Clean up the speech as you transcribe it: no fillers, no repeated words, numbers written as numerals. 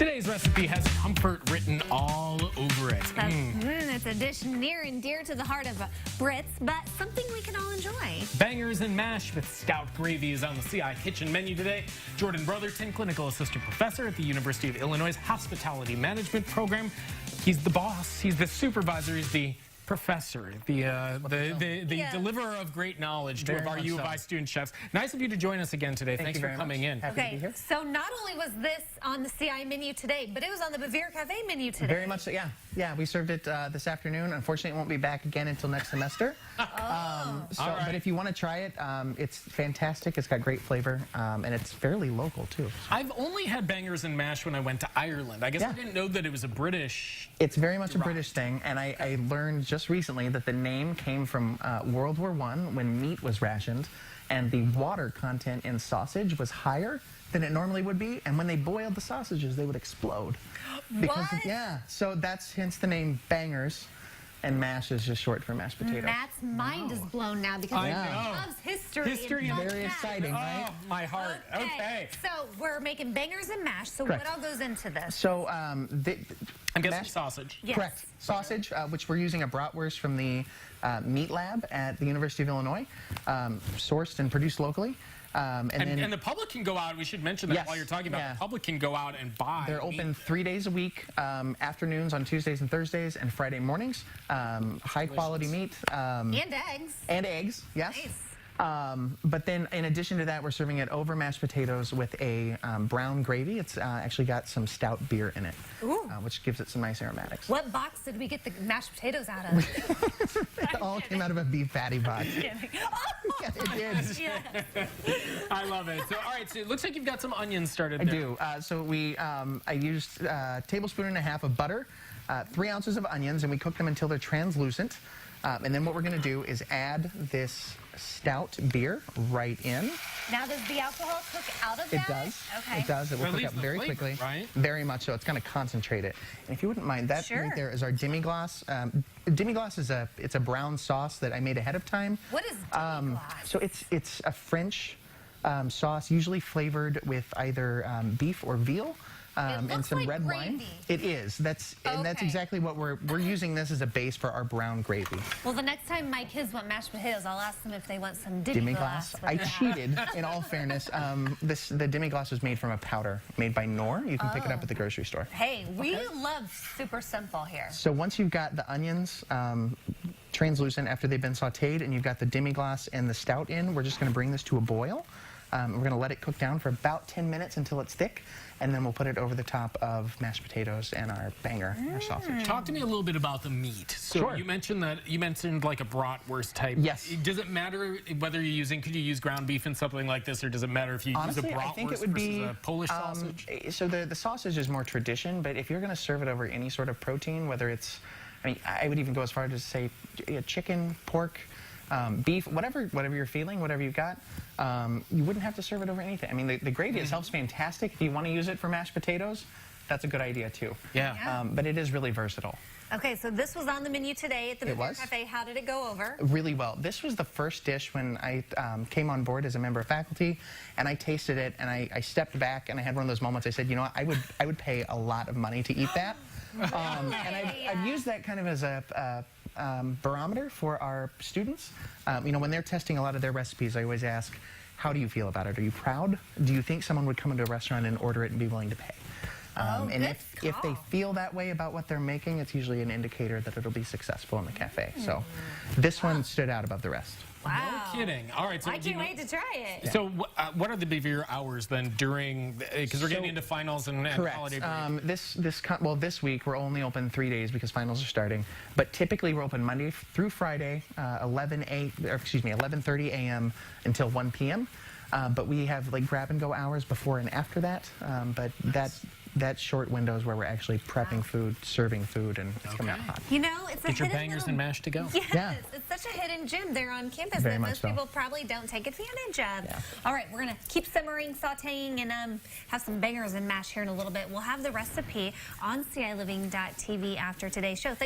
Today's recipe has comfort written all over it. It's a dish near and dear to the heart of Brits, but something we can all enjoy. Bangers and mash with stout gravy is on the CI Kitchen menu today. Jorden Brotherton, clinical assistant professor at the University of Illinois' Hospitality Management Program. He's the boss, he's the supervisor, he's the professor, the deliverer of great knowledge to our U of I student chefs. Nice of you to join us again today. Thanks for coming in. Happy to be here. So not only was this on the CI menu today, but it was on the Bevier Cafe menu today. Very much so, yeah. Yeah, we served it this afternoon. Unfortunately, it won't be back again until next semester. But if you want to try it, it's fantastic. It's got great flavor, and it's fairly local, too. So. I've only had bangers and mash when I went to Ireland. I guess I didn't know that it was a British... It's very much a British thing, and I learned just recently that the name came from World War I when meat was rationed, and the water content in sausage was higher than it normally would be, and when they boiled the sausages, they would explode. Yeah, so that's hence the name bangers. And mash is just short for mashed potatoes. Matt's mind is blown now because he loves history. History, very exciting, right? My heart. Okay. So we're making bangers and mash. So what all goes into this? So I'm guessing sausage. Yes. Correct. Sausage, which we're using a bratwurst from the meat lab at the University of Illinois, sourced and produced locally. And the public can go out, we should mention that while you're talking about, the public can go out and buy. They're open 3 days a week, afternoons on Tuesdays and Thursdays, and Friday mornings. High quality meat. And eggs. And eggs, yes. Nice. But then in addition to that, we're serving it over mashed potatoes with a brown gravy. It's actually got some stout beer in it, which gives it some nice aromatics. What box did we get the mashed potatoes out of? It all came out of a beef patty box. Yeah, it did. Yes. I love it. So, all right, so it looks like you've got some onions started I there. do. So I used a tablespoon and a half of butter, 3 ounces of onions, and we cook them until they're translucent. And then what we're going to do is add this stout beer right in. Now, does the alcohol cook out of that? It does. Okay. It does. It will cook up very quickly. Right? Very much so. It's going to concentrate it. And if you wouldn't mind, that right there is our demi-glace. Demi-glace is it's a brown sauce that I made ahead of time. What is demi-glace? So it's a French sauce, usually flavored with either beef or veal. And some red wine. It is. That's exactly what we're using this as a base for our brown gravy. Well, the next time my kids want mashed potatoes, I'll ask them if they want some demi-glace. I cheated, in all fairness. The demi-glace was made from a powder made by Knorr. You can pick it up at the grocery store. Hey, we love super simple here. So once you've got the onions translucent after they've been sauteed, and you've got the demi-glace and the stout in, we're just going to bring this to a boil. We're going to let it cook down for about 10 minutes until it's thick, and then we'll put it over the top of mashed potatoes and our banger, our sausage. Talk to me a little bit about the meat. So you mentioned like a bratwurst type. Yes. Does it matter whether you're using, could you use ground beef in something like this, or does it matter if you use a bratwurst I think it would be, versus a Polish sausage? So the sausage is more tradition, but if you're going to serve it over any sort of protein, whether it's, I would even go as far as to say chicken, pork, beef, whatever you're feeling, whatever you've got, you wouldn't have to serve it over anything. The gravy itself is fantastic. If you want to use it for mashed potatoes, that's a good idea too. Yeah. But it is really versatile. Okay, so this was on the menu today at the Bevier Cafe. How did it go over? Really well. This was the first dish when I came on board as a member of faculty, and I tasted it, and I stepped back, and I had one of those moments. I said, you know what, I would pay a lot of money to eat that. And I've used that kind of as a barometer for our students. When they're testing a lot of their recipes, I always ask, how do you feel about it? Are you proud? Do you think someone would come into a restaurant and order it and be willing to pay? And if they feel that way about what they're making, it's usually an indicator that it'll be successful in the cafe. So this one stood out above the rest. Wow. No kidding. All right. So I can't wait to try it. So what are the Bevier hours then during, because we're getting into finals and holiday break? This week we're only open 3 days because finals are starting. But typically we're open Monday through Friday, 11:30 a.m. until 1 p.m. But we have like grab and go hours before and after that. But that short window is where we're actually prepping food, serving food, and it's coming out hot. You know, it's Get your bangers and mash to go. Yes, it's such a hidden gem there on campus that most people probably don't take advantage of. Yeah. All right, we're going to keep simmering, sauteing, and have some bangers and mash here in a little bit. We'll have the recipe on CILiving.tv after today's show.